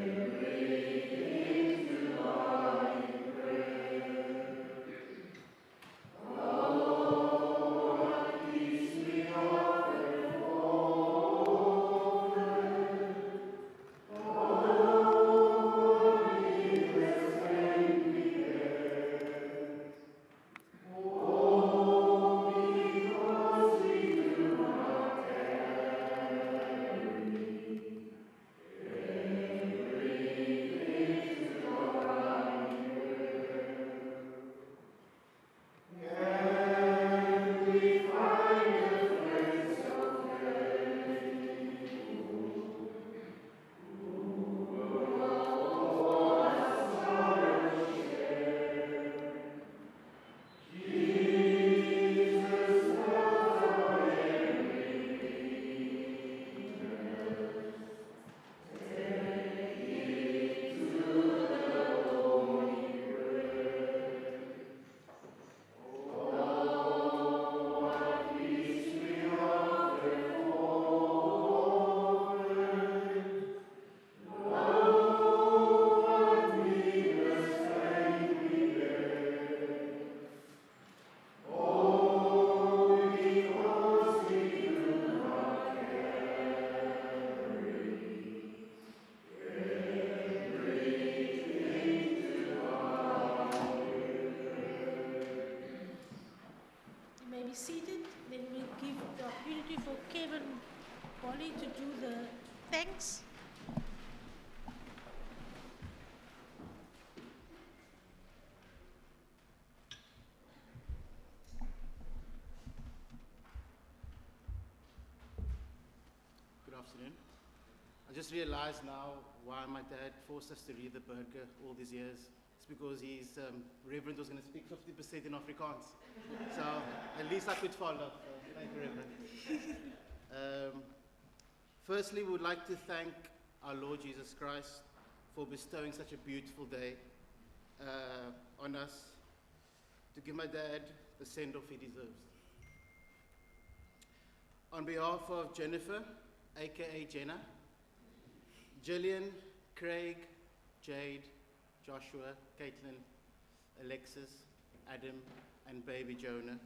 may be seated. Then we'll give the opportunity for Kevin Bolley to do the thanks. Good afternoon. I just realized now why my dad forced us to read the burger all these years. It's because his Reverend was going to speak 50% in Afrikaans. So at least I could follow. So thank you, Reverend. Firstly, we would like to thank our Lord Jesus Christ for bestowing such a beautiful day on us, to give my dad the send-off he deserves. On behalf of Jennifer, aka Jenna, Gillian, Craig, Jade, Joshua, Caitlin, Alexis, Adam, and baby Jonah,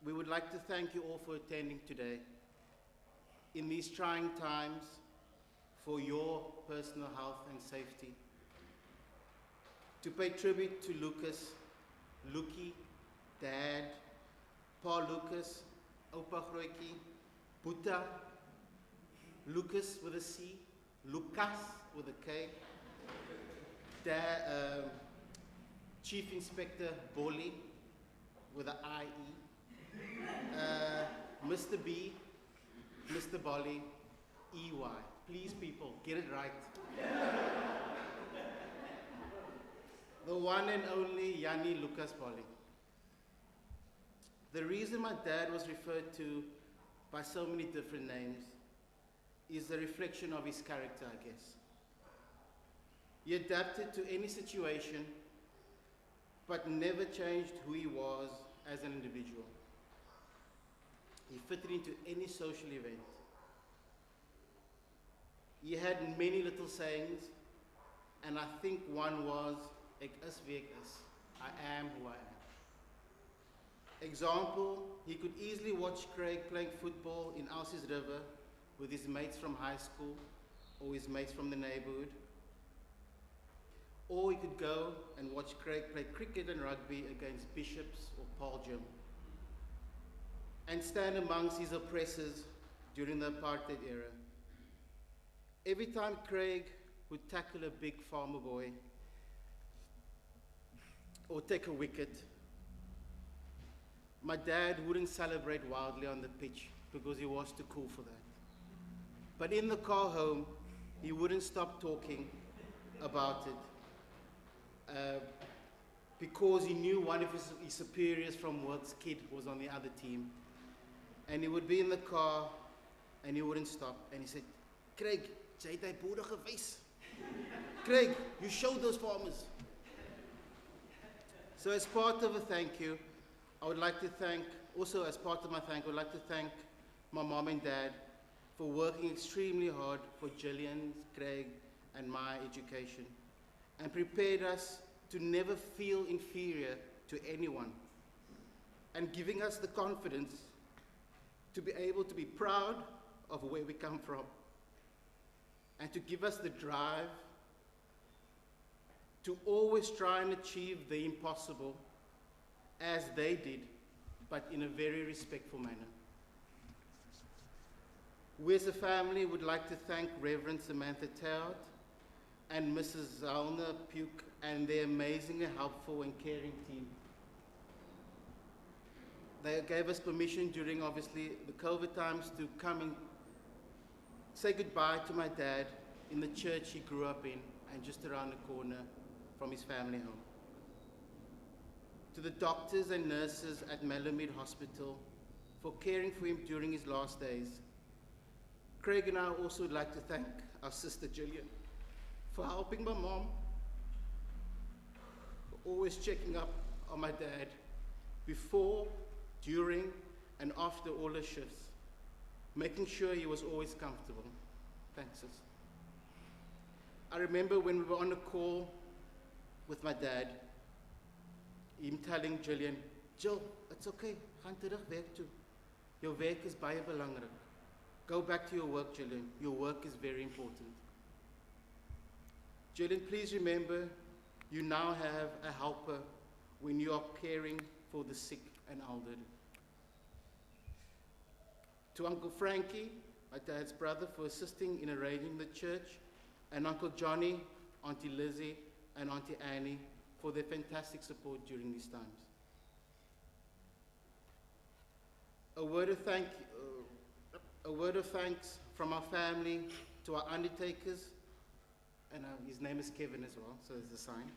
we would like to thank you all for attending today in these trying times for your personal health and safety. To pay tribute to Lucas, Luki, Dad, Pa Lucas, Opa Grootjie, Buta, Lucas with a C, Lucas with a K, Chief Inspector Bolley with an IE, Mr. B, Mr. Bolley, EY. Please, people, get it right. The one and only Jannie Lucas Bolley. The reason my dad was referred to by so many different names is a reflection of his character, I guess. He adapted to any situation, but never changed who he was as an individual. He fitted into any social event. He had many little sayings, and I think one was, "Ek is wie ek is. I am who I am." Example, he could easily watch Craig playing football in Elsie's River with his mates from high school or his mates from the neighborhood. Or he could go and watch Craig play cricket and rugby against Bishops or Paul Jim, and stand amongst his oppressors during the apartheid era. Every time Craig would tackle a big farmer boy or take a wicket, my dad wouldn't celebrate wildly on the pitch because he was too cool for that. But in the car home, he wouldn't stop talking about it because he knew one of his superiors from work's kid was on the other team. And he would be in the car and he wouldn't stop. And he said, "Craig, jy het hy boere gewys. Craig, you showed those farmers." So as part of a thank you, I would like to thank, also as part of my thank, I would like to thank my mom and dad for working extremely hard for Gillian, Craig, and my education, and prepared us to never feel inferior to anyone, and giving us the confidence to be able to be proud of where we come from, and to give us the drive to always try and achieve the impossible as they did, but in a very respectful manner. We as a family would like to thank Reverend Samantha Taut and Mrs. Zalna Puke and their amazingly helpful and caring team. They gave us permission during, obviously, the COVID times to come and say goodbye to my dad in the church he grew up in and just around the corner from his family home. To the doctors and nurses at Malamud Hospital for caring for him during his last days. Craig and I also would like to thank our sister Gillian for helping my mom, for always checking up on my dad before, during, and after all the shifts, making sure he was always comfortable. Thanks, sis. I remember when we were on a call with my dad, him telling Gillian, "Jill, it's okay, gaan terug werk toe. Jou werk is baie belangrik. Go back to your work, Gillian. Your work is very important." Gillian, please remember, you now have a helper when you are caring for the sick and elderly. To Uncle Frankie, my dad's brother, for assisting in arranging the church, and Uncle Johnny, Auntie Lizzie, and Auntie Annie for their fantastic support during these times. A word of thanks from our family to our undertakers, and his name is Kevin as well, so there's a sign,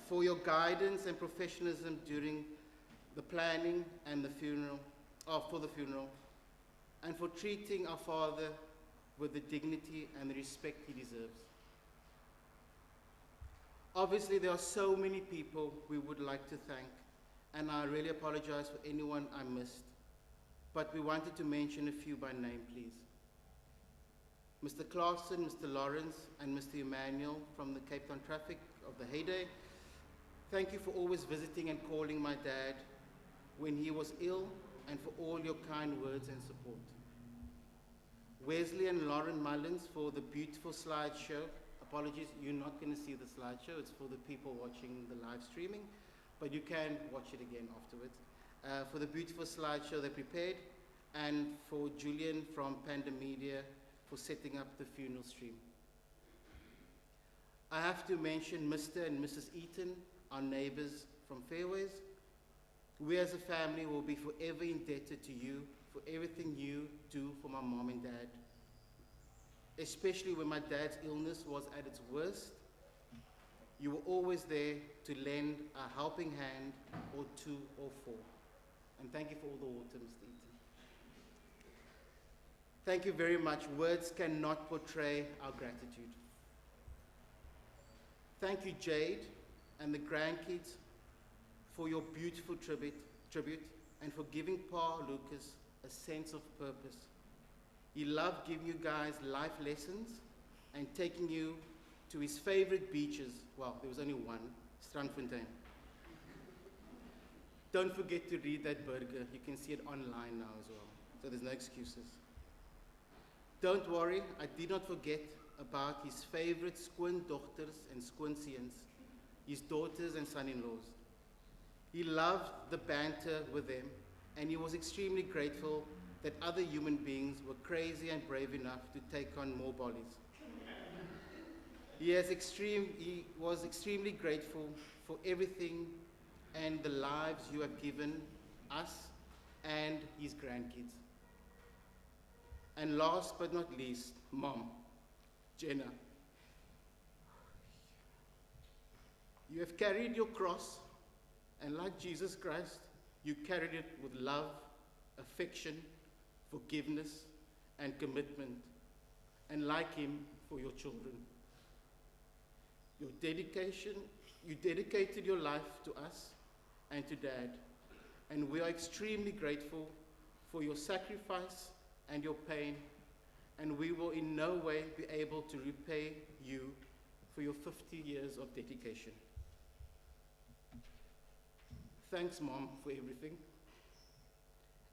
for your guidance and professionalism during the planning and the funeral, for the funeral, and for treating our father with the dignity and the respect he deserves. Obviously, there are so many people we would like to thank, and I really apologize for anyone I missed, but we wanted to mention a few by name, please. Mr. Clarkson, Mr. Lawrence, and Mr. Emmanuel from the Cape Town Traffic of the heyday, thank you for always visiting and calling my dad when he was ill, and for all your kind words and support. Wesley and Lauren Mullins for the beautiful slideshow. Apologies, you're not going to see the slideshow. It's for the people watching the live streaming, but you can watch it again afterwards. For the beautiful slideshow they prepared, and for Julian from Panda Media for setting up the funeral stream. I have to mention Mr. and Mrs. Eaton, our neighbors from Fairways. We as a family will be forever indebted to you for everything you do for my mom and dad. Especially when my dad's illness was at its worst, you were always there to lend a helping hand, or two or four. And thank you for all the water, Mr. Eaton. Thank you very much. Words cannot portray our gratitude. Thank you, Jade, and the grandkids for your beautiful tribute and for giving Pa Lucas a sense of purpose. He loved giving you guys life lessons and taking you to his favorite beaches. Well, there was only one, Strandfontein. Don't forget to read that burger. You can see it online now as well, so there's no excuses. Don't worry, I did not forget about his favorite skoondochters and skoonseuns, his daughters and son-in-laws. He loved the banter with them, and he was extremely grateful that other human beings were crazy and brave enough to take on more Bollies. He was extremely grateful for everything and the lives you have given us and his grandkids. And last but not least, Mom, Jenna. You have carried your cross, and like Jesus Christ, you carried it with love, affection, forgiveness, and commitment, and like him, for your children. You dedicated your life to us and to Dad, and we are extremely grateful for your sacrifice and your pain, and we will in no way be able to repay you for your 50 years of dedication. Thanks, Mom, for everything.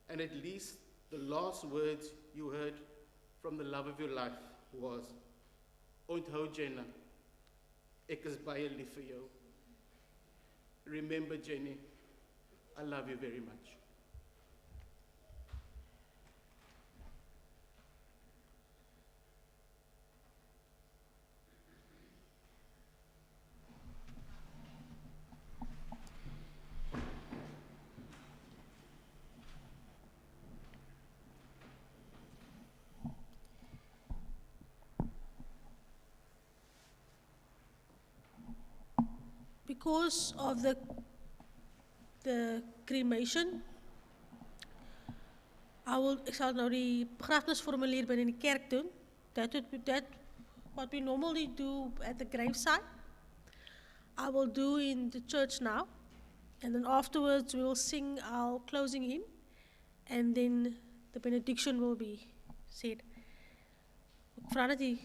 And at least the last words you heard from the love of your life was, "Onthou Jenna, ek is baie lief vir jou." Remember, Jenny, I love you very much. Because of the cremation, ek sal nou die begrafnisformulier binne in die kerk doen. That what we normally do at the graveside, I will do in the church now, and then afterwards we will sing our closing hymn, and then the benediction will be said. Ek vra net die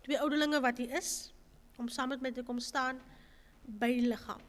twee ouderlinge wat hier is, om saam met my te kom staan by die liggaam.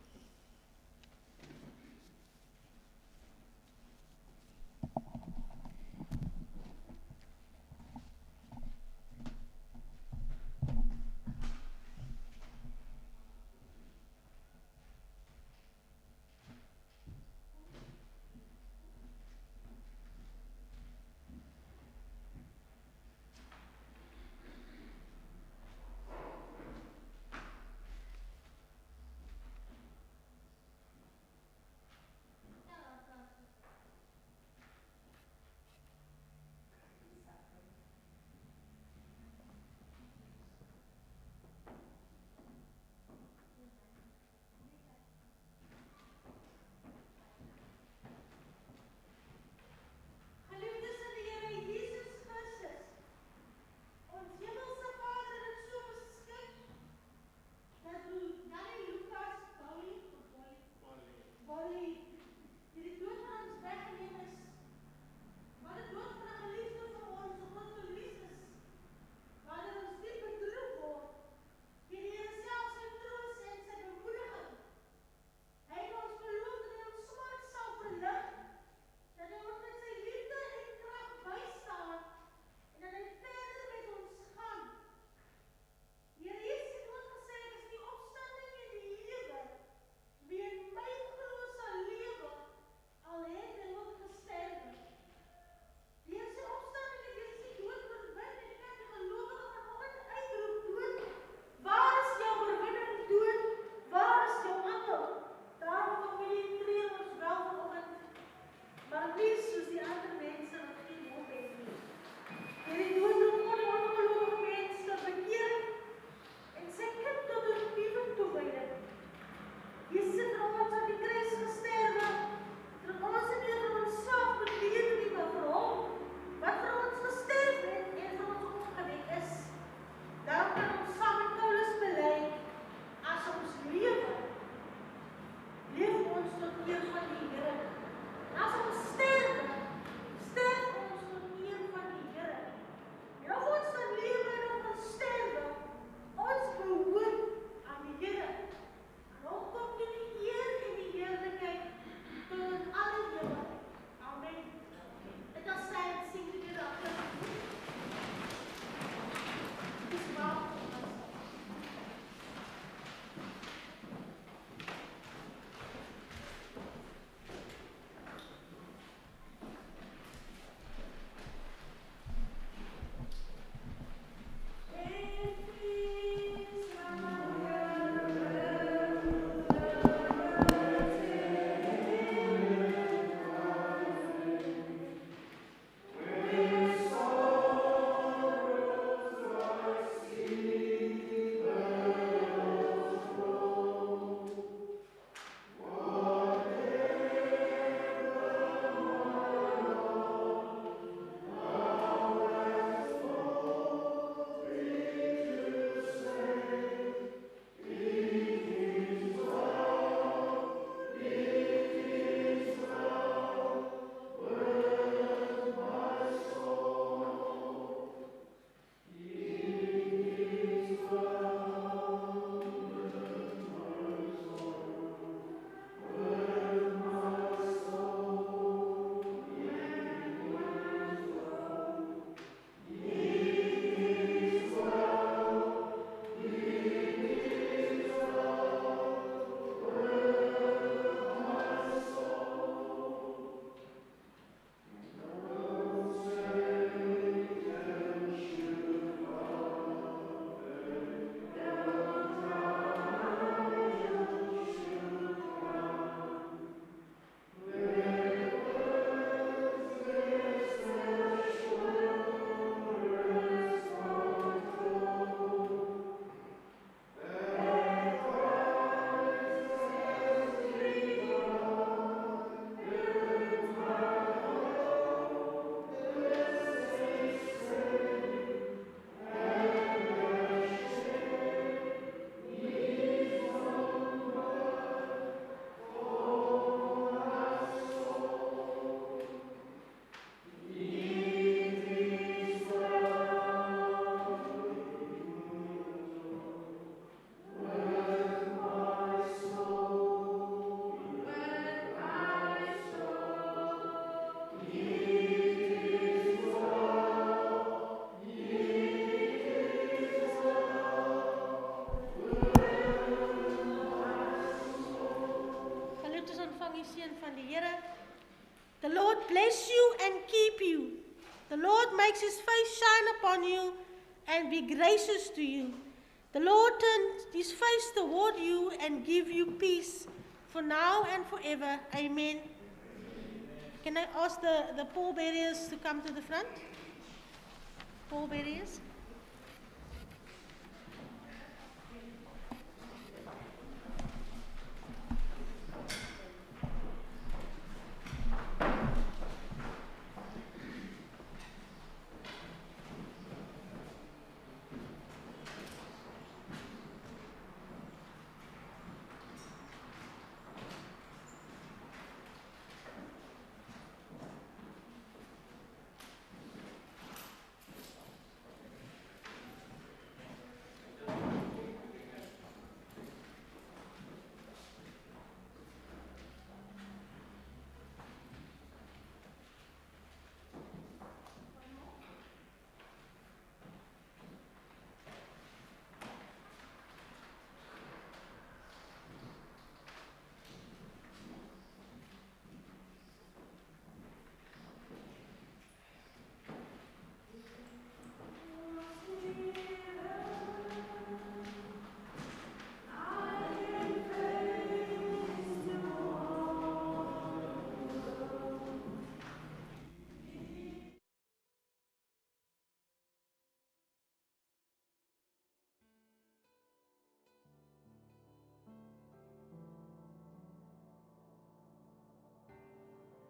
van die Here. The Lord bless you and keep you. The Lord makes his face shine upon you and be gracious to you. The Lord turns his face toward you and give you peace for now and forever. Amen. Can I ask the pallbearers to come to the front? Pallbearers.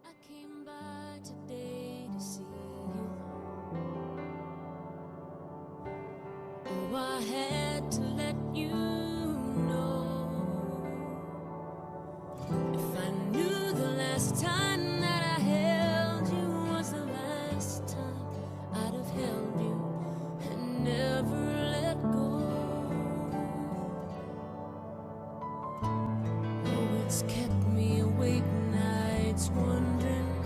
I came by today to see you. Oh, I had to let you know. If I knew the last time that I held you was the last time, I'd have held you and never let go. Oh, it's kept me awake nights wondering.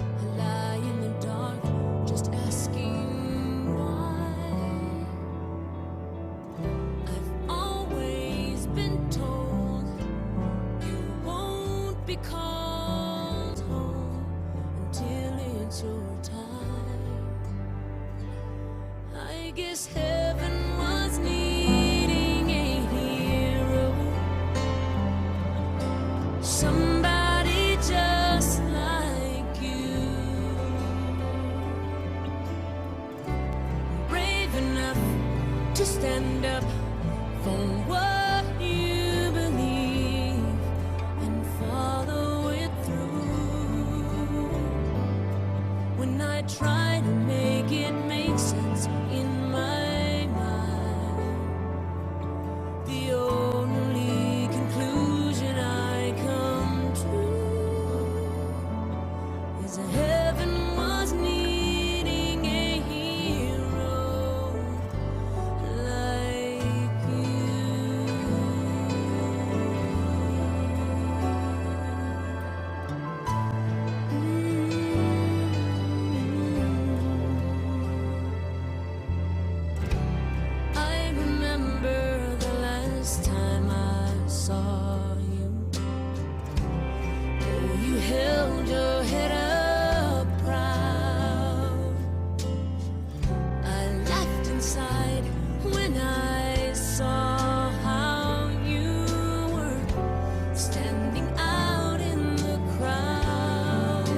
I lie in the dark just asking why. I've always been told you won't be called home until it's your time. I guess heaven was needing a hero, somebody just like you, brave enough to stand up for what you believe and follow it through. When I try to make it make sense in my mind, the only conclusion I come to is that heaven was needing a hero like you. I remember the last time I saw you. Oh, you held your head up proud. I laughed inside when I saw how you were standing out in the crowd.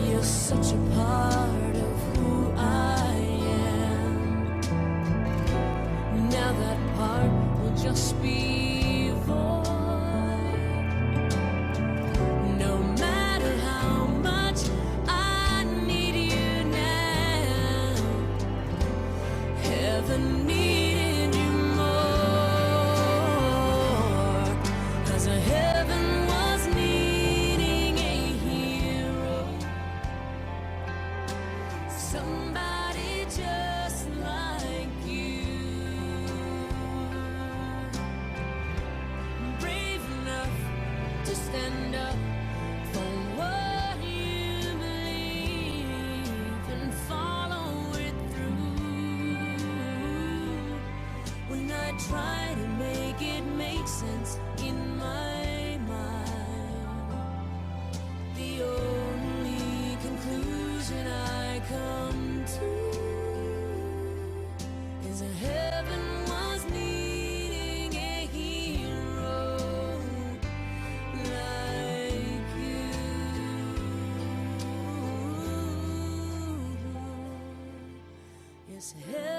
You're such a part of who I am. Now that part will just be void. No matter how much I need you now, heaven needed you more. 'Cause heaven was needing a hero, somebody just like you, brave enough to stand up for what you believe and follow it through. When I try to make it held